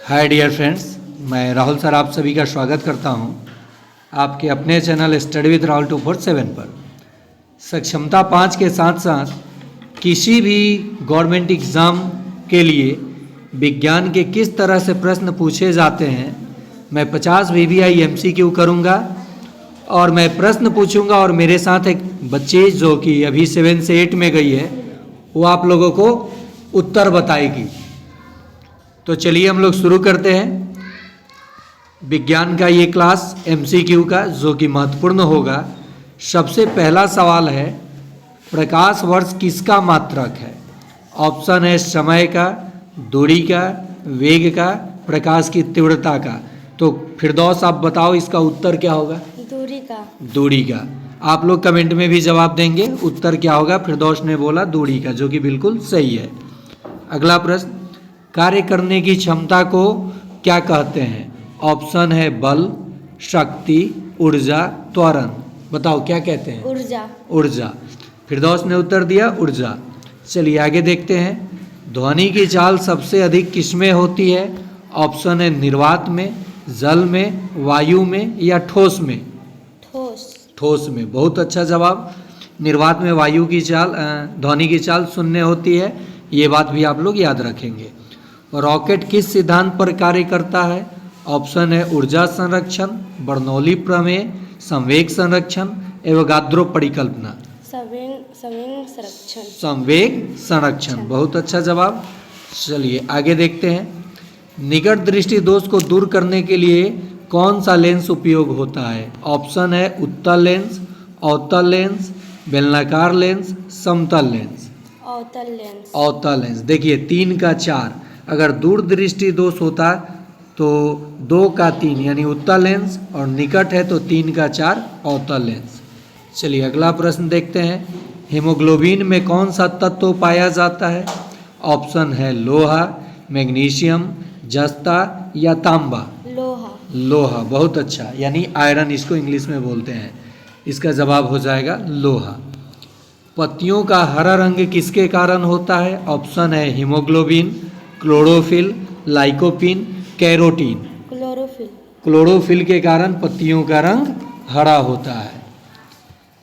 Hi dear friends, मैं Rahul sir आप सभी का स्वागत करता हूं आपके अपने चैनल स्टडी विद राहुल 247 पर। सक्षमता 5 के साथ साथ किसी भी गवर्नमेंट एग्ज़ाम के लिए विज्ञान के किस तरह से प्रश्न पूछे जाते हैं, मैं 50 VVI MCQ करूंगा और मैं प्रश्न पूछूंगा और मेरे साथ एक बच्ची जो कि अभी 7 से 8 में गई है वो आप लोगों को उत्तर बताएगी। तो चलिए हम लोग शुरू करते हैं विज्ञान का ये क्लास MCQ का, जो कि महत्वपूर्ण होगा। सबसे पहला सवाल है, प्रकाश वर्ष किसका मात्रक है? ऑप्शन है समय का, दूरी का, वेग का, प्रकाश की तीव्रता का। तो फिरदौस आप बताओ इसका उत्तर क्या होगा? दूरी का। दूरी का। आप लोग कमेंट में भी जवाब देंगे उत्तर क्या होगा। फिरदौस ने बोला दूरी का, जो कि बिल्कुल सही है। अगला प्रश्न, कार्य करने की क्षमता को क्या कहते हैं? ऑप्शन है बल, शक्ति, ऊर्जा, त्वरण। बताओ क्या कहते हैं? ऊर्जा। ऊर्जा। फिरदौस ने उत्तर दिया ऊर्जा। चलिए आगे देखते हैं, ध्वनि की चाल सबसे अधिक किसमें होती है? ऑप्शन है निर्वात में, जल में, वायु में या ठोस में? ठोस। ठोस में। बहुत अच्छा जवाब। निर्वात में वायु की चाल, ध्वनि की चाल शून्य होती है, ये बात भी आप लोग याद रखेंगे। रॉकेट किस सिद्धांत पर कार्य करता है? ऑप्शन है ऊर्जा संरक्षण, बर्नौली प्रमेय, संवेग संरक्षण, एवोगाद्रो परिकल्पना। संवेग संरक्षण। संवेग संरक्षण। बहुत अच्छा जवाब। चलिए आगे देखते हैं, निकट दृष्टि दोष को दूर करने के लिए कौन सा लेंस उपयोग होता है? ऑप्शन है उत्तल लेंस, अवतल लेंस, बेलनाकार लेंस, समतल लेंस। अवतल लेंस। अवतल लेंस। देखिए 3 का 4, अगर दूर दृष्टि दोष होता तो 2 का 3 यानी उत्तल लेंस, और निकट है तो 3 का 4 अवतल लेंस। चलिए अगला प्रश्न देखते हैं, हीमोग्लोबिन में कौन सा तत्व पाया जाता है? ऑप्शन है लोहा, मैग्नीशियम, जस्ता या तांबा? लोहा। लोहा। बहुत अच्छा, यानी आयरन इसको इंग्लिश में बोलते हैं। इसका जवाब हो जाएगा लोहा। पत्तियों का हरा रंग किसके कारण होता है? ऑप्शन है haemoglobin, chlorophyll, lycopene, carotene. Chlorophyll. Chlorophyll के कारण पत्तियों का रंग हरा होता है।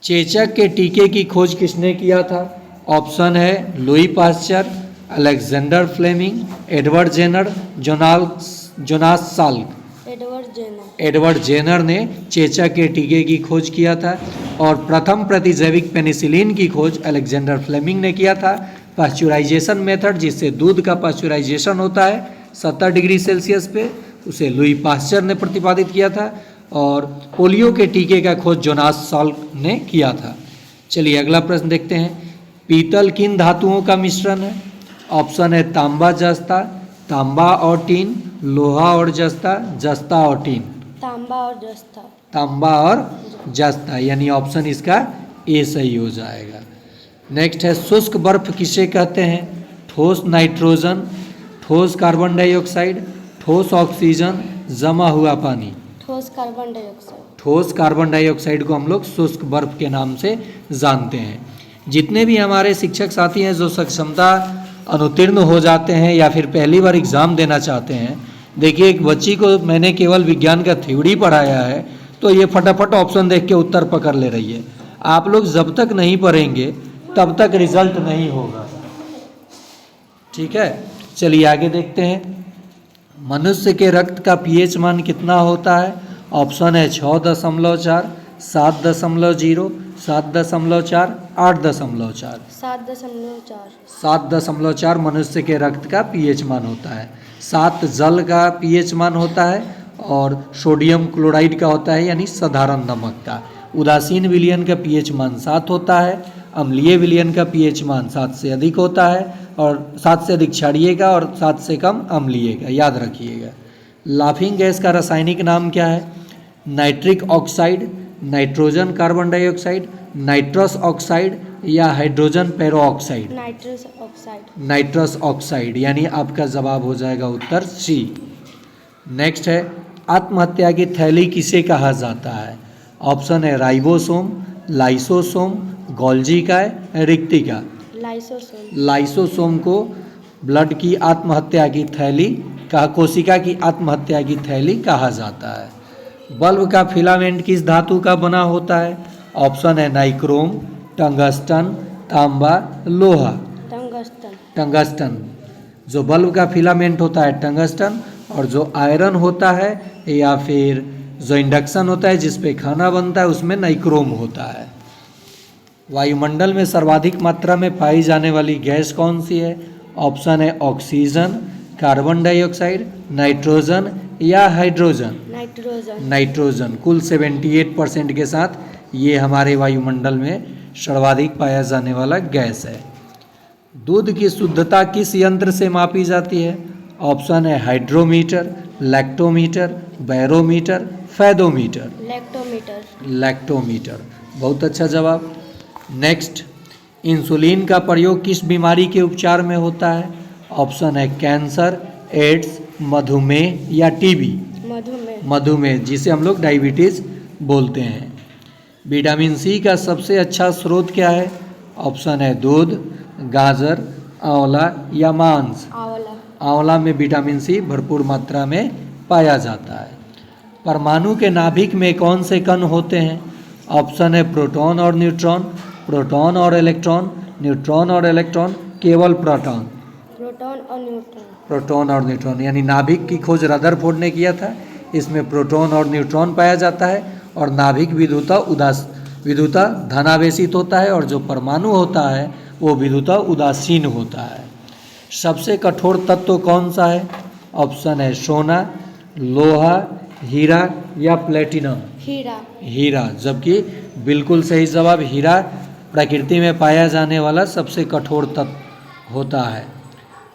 चेचक के टीके की खोज किसने किया था? ऑप्शन है Louis Pasteur, Alexander Fleming, Edward Jenner, Jonas Salk. Edward Jenner. Edward Jenner ने चेचक के टीके की खोज किया था, और प्रथम प्रतिजैविक पेनिसिलिन की खोज अलेक्जेंडर फ्लेमिंग ने किया था। पास्चुराइजेशन मेथड, जिससे दूध का पास्चुराइजेशन होता है 70 डिग्री सेल्सियस पे, उसे लुई पास्चर ने प्रतिपादित किया था। और पोलियो के टीके का खोज जोनास साल्क ने किया था। चलिए अगला प्रश्न देखते हैं, पीतल किन धातुओं का मिश्रण है? ऑप्शन है तांबा जस्ता, तांबा और टीन, लोहा और जस्ता, जस्ता और टीन। तांबा और जस्ता। तांबा और जस्ता, यानी ऑप्शन इसका ए सही हो जाएगा। नेक्स्ट है, शुष्क बर्फ किसे कहते हैं? ठोस नाइट्रोजन, ठोस कार्बन डाइऑक्साइड, ठोस ऑक्सीजन, जमा हुआ पानी। ठोस कार्बन डाइऑक्साइड। ठोस कार्बन डाइऑक्साइड को हम लोग शुष्क बर्फ के नाम से जानते हैं। जितने भी हमारे शिक्षक साथी हैं जो सक्षमता अनुत्तीर्ण हो जाते हैं या फिर पहली बार एग्ज़ाम देना चाहते हैं, देखिए एक बच्ची को मैंने केवल विज्ञान का थ्योरी पढ़ाया है तो ये फटाफट ऑप्शन देख के उत्तर पकड़ ले रही है। आप लोग जब तक नहीं पढ़ेंगे तब तक रिजल्ट नहीं होगा, ठीक है। चलिए आगे देखते हैं, मनुष्य के रक्त का pH मान कितना होता है? ऑप्शन है 6.4, 7.0, 7.4, 8.4। 7.4। 7.4 मनुष्य के रक्त का pH मान होता है। 7 जल का pH मान होता है और सोडियम क्लोराइड का होता है, यानी साधारण नमक का। उदासीन विलयन का pH मान 7 होता है, अम्लीय विलयन का pH मान 7 से अधिक होता है, और 7 से अधिक क्षारीय का और 7 से कम अम्लीय का, याद रखिएगा। लाफिंग गैस का रासायनिक नाम क्या है? Nitric oxide, nitrogen carbon dioxide, nitrous oxide या hydrogen peroxide? Nitrous oxide. Nitrous oxide, यानी आपका जवाब हो जाएगा उत्तर सी। नेक्स्ट है, आत्महत्या की थैली किसे कहा जाता है? ऑप्शन है राइबोसोम, लाइसोसोम, गोल्जी काय, रिक्तिका। लाइसोसोम। लाइसोसोम को ब्लड की आत्महत्या की थैली कोशिका की आत्महत्या की थैली कहा जाता है। बल्ब का फिलामेंट किस धातु का बना होता है? ऑप्शन है नाइक्रोम, टंगस्टन, तांबा, लोहा। टंगस्टन। टंगस्टन। जो बल्ब का फिलामेंट होता है टंगस्टन, और जो आयरन होता है या फिर जो इंडक्शन होता है जिस पे खाना बनता है उसमें नाइक्रोम होता है। वायुमंडल में सर्वाधिक मात्रा में पाई जाने वाली गैस कौन सी है? ऑप्शन है ऑक्सीजन, कार्बन डाइऑक्साइड, नाइट्रोजन या हाइड्रोजन। नाइट्रोजन। नाइट्रोजन कुल 78% के साथ ये हमारे वायुमंडल में सर्वाधिक पाया जाने वाला गैस है। दूध की शुद्धता किस यंत्र से मापी जाती है? ऑप्शन है hydrometer, lactometer, barometer, fathometer. Lactometer. Lactometer, बहुत अच्छा जवाब। नेक्स्ट, इंसुलिन का प्रयोग किस बीमारी के उपचार में होता है? ऑप्शन है कैंसर, एड्स, मधुमेह या टीबी। मधुमेह। मधुमेह, जिसे हम लोग डायबिटीज बोलते हैं। विटामिन सी का सबसे अच्छा स्रोत क्या है? ऑप्शन है दूध, गाजर, आंवला या मांस। आंवला। आंवला में विटामिन सी भरपूर मात्रा में पाया जाता है। परमाणु के नाभिक में कौन से कण होते हैं? ऑप्शन है प्रोटॉन और न्यूट्रॉन, प्रोटॉन और इलेक्ट्रॉन, न्यूट्रॉन और इलेक्ट्रॉन, केवल प्रोटॉन। प्रोटॉन और न्यूट्रॉन। प्रोटॉन और न्यूट्रॉन, यानी नाभिक की खोज रदरफोर्ड ने किया था। इसमें प्रोटॉन और न्यूट्रॉन पाया जाता है और नाभिक विद्युता धनावेशित होता है, और जो परमाणु होता है वो विद्युता उदासीन होता है। सबसे कठोर तत्व कौन सा है? ऑप्शन है सोना, लोहा, हीरा या प्लेटिनम। हीरा। हीरा, जबकि बिल्कुल सही जवाब हीरा प्रकृति में पाया जाने वाला सबसे कठोर तत्व होता है।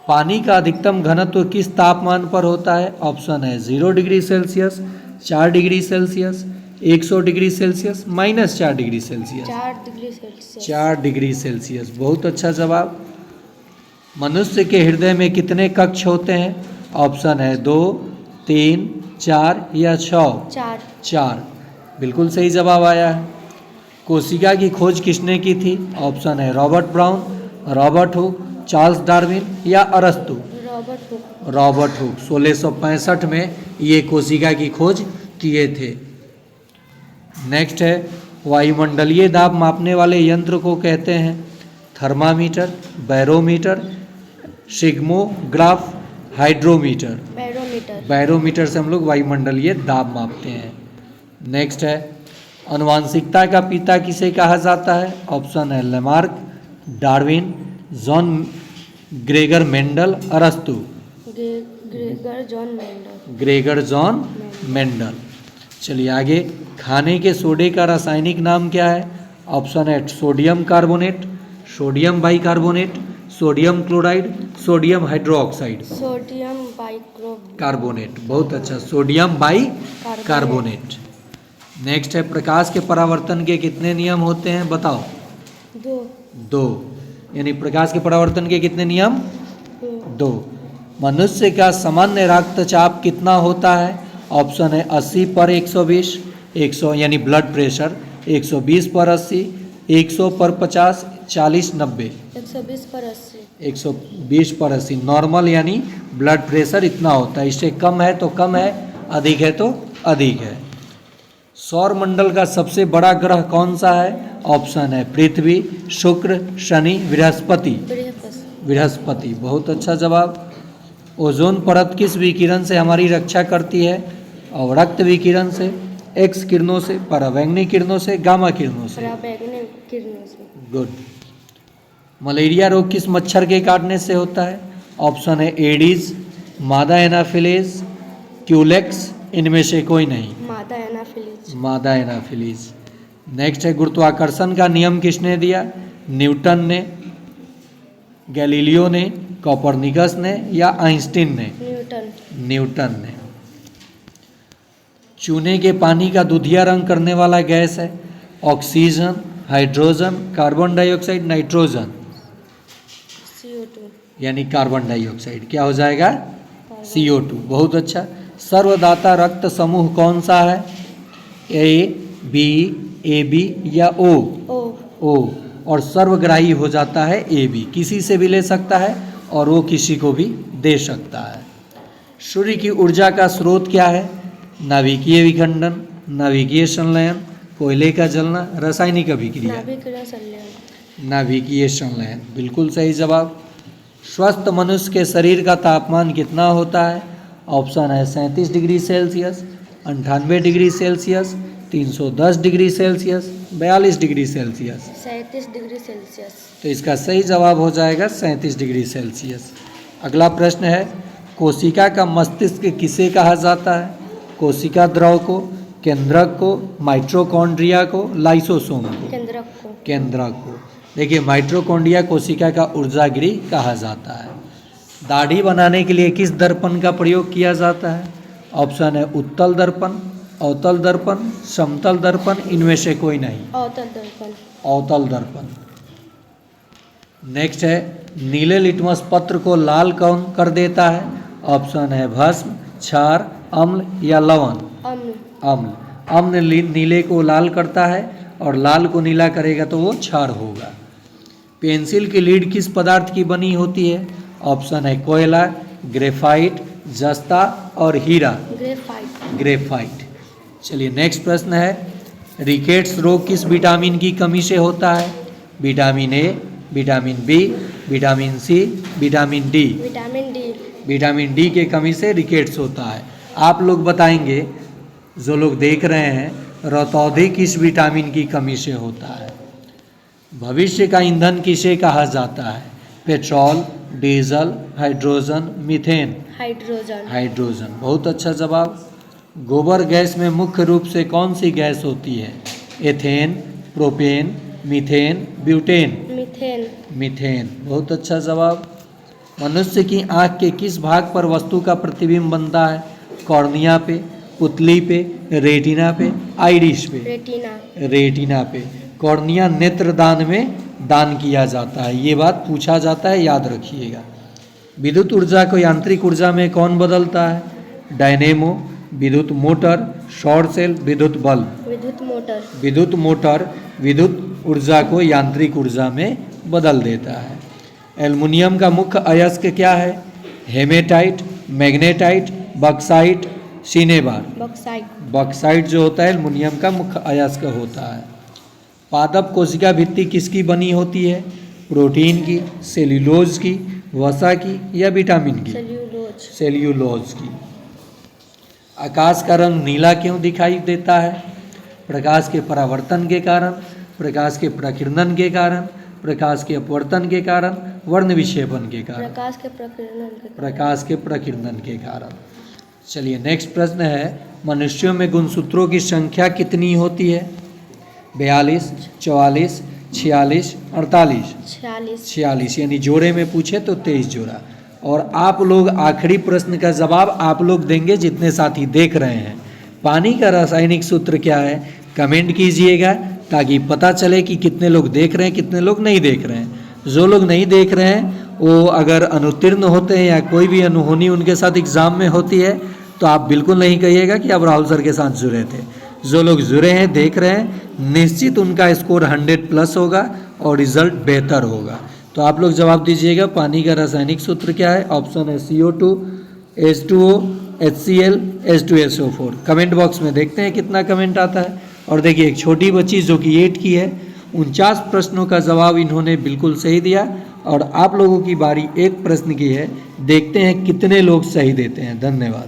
पानी का अधिकतम घनत्व किस तापमान पर होता है? ऑप्शन है 0 degree Celsius, 4 degree Celsius, 100 degree Celsius, -4 degree Celsius. 4 degree Celsius. 4 degree Celsius, बहुत अच्छा जवाब। मनुष्य के हृदय में कितने कक्ष होते हैं? ऑप्शन है 2, 3, 4 या 6। 4। 4, बिल्कुल सही जवाब आया है। कोशिका की खोज किसने की थी? ऑप्शन है Robert brown, Robert Hooke, Charles Darwin या अरस्तु। Robert Hooke. रॉबर्ट हुक 1665 में ये कोशिका की खोज किए थे। नेक्स्ट है, वायुमंडलीय दाब मापने वाले यंत्र को कहते हैं thermometer, barometer, seismograph, hydrometer. Barometer. Barometer से हम लोग वायुमंडलीय दाब मापते हैं। नेक्स्ट है, आनुवांशिकता का पिता किसे कहा जाता है? ऑप्शन है Lamarck, Darwin, John Gregor Mendel, अरस्तु। Gregor John Mendel. Gregor John Mendel. चलिए आगे, खाने के सोडे का रासायनिक नाम क्या है? ऑप्शन है sodium carbonate, sodium bicarbonate, sodium chloride, sodium hydroxide. Sodium carbonate, बहुत अच्छा, सोडियम बाइकार्बोनेट। नेक्स्ट है, प्रकाश के परावर्तन के कितने नियम होते हैं? बताओ। 2। यानी प्रकाश के परावर्तन के कितने नियम? 2। मनुष्य का सामान्य रक्तचाप कितना होता है? ऑप्शन है 80 पर 120, 100 यानी ब्लड प्रेशर, 120 पर 80, 100 पर 50, 40, 90। 120 पर 80। 120 पर 80 नॉर्मल, यानी ब्लड प्रेशर इतना होता है। इससे कम है तो कम है, अधिक है तो अधिक है। सौर मंडल का सबसे बड़ा ग्रह कौन सा है? ऑप्शन है पृथ्वी, शुक्र, शनि, बृहस्पति। बृहस्पति, बहुत अच्छा जवाब। ओजोन परत किस विकिरण से हमारी रक्षा करती है? अवरक्त विकिरण से, एक्स किरणों से, परावैंगनी किरणों से, गामा किरणों से। परावैंगनी किरणों से। गुड। मलेरिया रोग किस मच्छर के काटने से होता है? ऑप्शन है एडीज, मादा एनाफिलीज, क्यूलेक्स, इनमें से कोई नहीं। मादा एनाफिलीज। मादा एनाफिलीज। नेक्स्ट है, गुरुत्वाकर्षण का नियम किसने दिया? न्यूटन ने, गैलीलियो ने, कोपरनिकस ने या आइंस्टीन ने? न्यूटन ने। चूने के पानी का दूधिया रंग करने वाला गैस है oxygen, hydrogen, carbon dioxide, nitrogen. CO2 यानी कार्बन डाइऑक्साइड। क्या हो जाएगा? CO2, बहुत अच्छा। सर्वदाता रक्त समूह कौन सा है? A, B, AB या O? O। और सर्वग्राही हो जाता है AB, किसी से भी ले सकता है और वो किसी को भी दे सकता है। सूर्य की ऊर्जा का स्रोत क्या है? नाभिकीय विखंडन, नाभिकीय संलयन, कोयले का जलना, रासायनिक अभिक्रिया। नाभिकीय संलयन। नाभिकीय संलयन, बिल्कुल सही जवाब। स्वस्थ मनुष्य के शरीर का तापमान कितना होता है? ऑप्शन है 37 degree Celsius, 98 degree Celsius, 310 degree Celsius, 42 degree Celsius. 37 degree Celsius. तो इसका सही जवाब हो जाएगा 37 डिग्री सेल्सियस। अगला प्रश्न है, कोशिका का मस्तिष्क किसे कहा जाता है? कोशिका द्रव को, केंद्रक को, माइटोकॉन्ड्रिया को, लाइसोसोम को। केंद्रक को। केंद्रक को। देखिए, माइटोकॉन्ड्रिया कोशिका का ऊर्जा गृह कहा जाता है। दाढ़ी बनाने के लिए किस दर्पण का प्रयोग किया जाता है? ऑप्शन है उत्तल दर्पण, अवतल दर्पण, समतल दर्पण, इनमें से कोई नहीं। अवतल दर्पण। अवतल दर्पण। नेक्स्ट है, नीले लिटमस पत्र को लाल कौन कर देता है? ऑप्शन है भस्म, क्षार, अम्ल या लवण। अम्ल। अम्ल। अम्ल नीले को लाल करता है और लाल को नीला करेगा तो वो क्षार होगा। पेंसिल की लीड किस पदार्थ की बनी होती है? ऑप्शन है कोयला, ग्रेफाइट, जस्ता और हीरा। ग्रेफाइट। ग्रेफाइट। चलिए नेक्स्ट प्रश्न है, रिकेट्स रोग किस विटामिन की कमी से होता है? Vitamin A, vitamin B, vitamin C, vitamin D. Vitamin D. Vitamin D के कमी से रिकेट्स होता है। आप लोग बताएंगे, जो लोग देख रहे हैं, रतौंधी किस विटामिन की कमी से होता है? भविष्य का ईंधन किसे कहा जाता है? Petrol, diesel, hydrogen, methane. Hydrogen. Hydrogen. बहुत अच्छा जवाब। गोबर गैस में मुख्य रूप से कौन सी गैस होती है? Ethane, propane, methane, butane. Methane. Methane. बहुत अच्छा जवाब। मनुष्य की आँख के किस भाग पर वस्तु का प्रतिबिंब बनता है? कॉर्निया पे, पुतली पे, रेटिना पे, आइरिस पे। रेटिना। रेटिना पे। कॉर्निया नेत्रदान में दान किया जाता है, ये बात पूछा जाता है, याद रखिएगा। विद्युत ऊर्जा को यांत्रिक ऊर्जा में कौन बदलता है? डायनेमो, विद्युत मोटर, सौर सेल, विद्युत बल्ब। विद्युत मोटर। विद्युत मोटर विद्युत ऊर्जा को यांत्रिक ऊर्जा में बदल देता है। एल्युमिनियम का मुख्य अयस्क क्या है? Haematite, magnetite, bauxite, cinnabar. Bauxite. Bauxite जो होता है एल्युमिनियम का मुख्य अयस्क होता है। पादप कोशिका भित्ति किसकी बनी होती है? प्रोटीन की, सेल्यूलोज की, वसा की या विटामिन की? सेल्यूलोज। सेल्यूलोज की। आकाश का रंग नीला क्यों दिखाई देता है? प्रकाश के परावर्तन के कारण, प्रकाश के प्रकीर्णन के कारण, प्रकाश के अपवर्तन के कारण, वर्ण विक्षेपण के कारण। प्रकाश के प्रकीर्णन के कारण। प्रकाश के प्रकीर्णन के कारण। चलिए नेक्स्ट प्रश्न है, मनुष्यों में गुणसूत्रों की संख्या कितनी होती है? 42, 44, 46, 48। 46। 46 यानी जोड़े में पूछे तो 23 जोड़ा। और आप लोग आखिरी प्रश्न का जवाब आप लोग देंगे जितने साथी देख रहे हैं। पानी का रासायनिक सूत्र क्या है? कमेंट कीजिएगा ताकि पता चले कि कितने लोग देख रहे हैं, कितने लोग नहीं देख रहे हैं। जो लोग नहीं देख रहे हैं वो अगर अनुत्तीर्ण होते हैं या कोई भी अनहोनी उनके साथ एग्ज़ाम में होती है तो आप बिल्कुल नहीं कहिएगा कि आप राहुल सर के साथ जुड़े थे। जो लोग जुड़े हैं, देख रहे हैं, निश्चित उनका स्कोर 100+ होगा और रिजल्ट बेहतर होगा। तो आप लोग जवाब दीजिएगा, पानी का रासायनिक सूत्र क्या है? ऑप्शन है CO2, H2O, HCl, H2SO4। Comment box में देखते हैं कितना कमेंट आता है। और देखिए, एक छोटी बच्ची जो कि 8 की है, 49 प्रश्नों का जवाब इन्होंने बिल्कुल सही दिया। और आप लोगों की बारी एक प्रश्न की है, देखते हैं कितने लोग सही देते हैं। धन्यवाद।